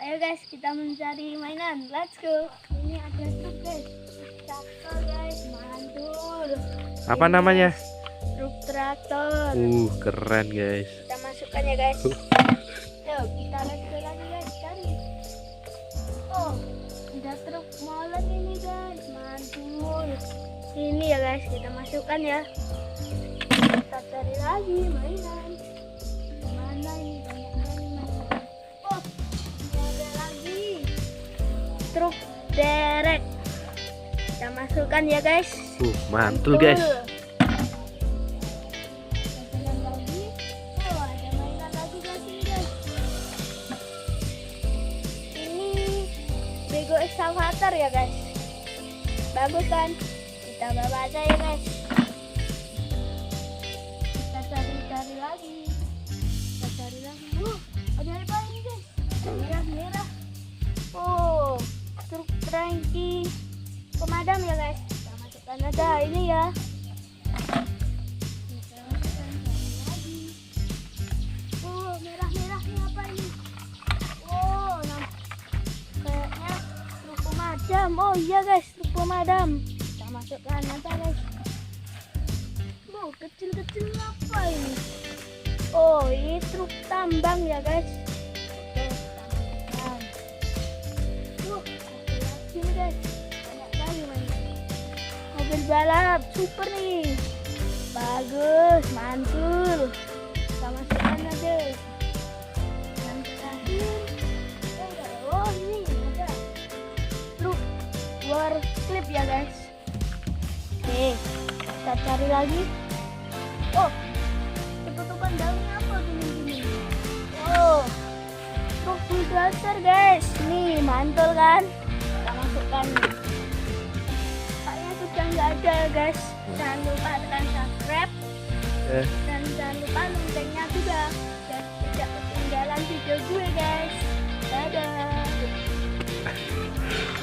Ayo guys, kita mencari mainan. Let's go. Ini ada truk guys. Traktor guys, mantul. Apa Ini namanya? Truk traktor. Keren guys. Kita masukkan ya guys. Yuk, kita let's go lagi guys. Cari. Oh, ada truk molen ini guys. Mantul. Ini ya guys, kita masukkan ya. Kita cari lagi mainan. Mana ini banyak sekali mainan. Oh, ini ada lagi truk derek. Kita masukkan ya guys. Mantul guys. Kita jalan lagi. Oh, ada mainan lagi guys ini guys. Ini Bego excavator ya guys. Bagus kan? Kita bawa aja ya guys. Kita cari lagi. Kita cari lagi. Ada apa ini guys? Merah. Oh, truk trangki pemadam ya guys. Kita masukkan aja ini ya. Kita masukkan lagi. Oh, merah ini apa ini? Oh, kayaknya truk pemadam. Oh iya guys, truk pemadam. Kita masukkan aja guys. Oh, kecil-kecil apa ini? Oh, ini truk tambang ya guys. Oke, kita masukkan. Ada lagi nih guys. Banyak kali mainan. Mobil balap super nih. Bagus, mantul. Kita masukkan aja. Yang terakhir. Oh, ini ada truk war clip ya guys. Oke, kita cari lagi. Oh, tutupan daunnya apa gini? Oh, truk bulldozer guys. Nih, mantul kan? Kita masukkan. Kayaknya sudah nggak ada ya guys. Jangan lupa tekan subscribe. Dan jangan lupa loncengnya juga. Dan tidak ketinggalan video gue guys. Dadah.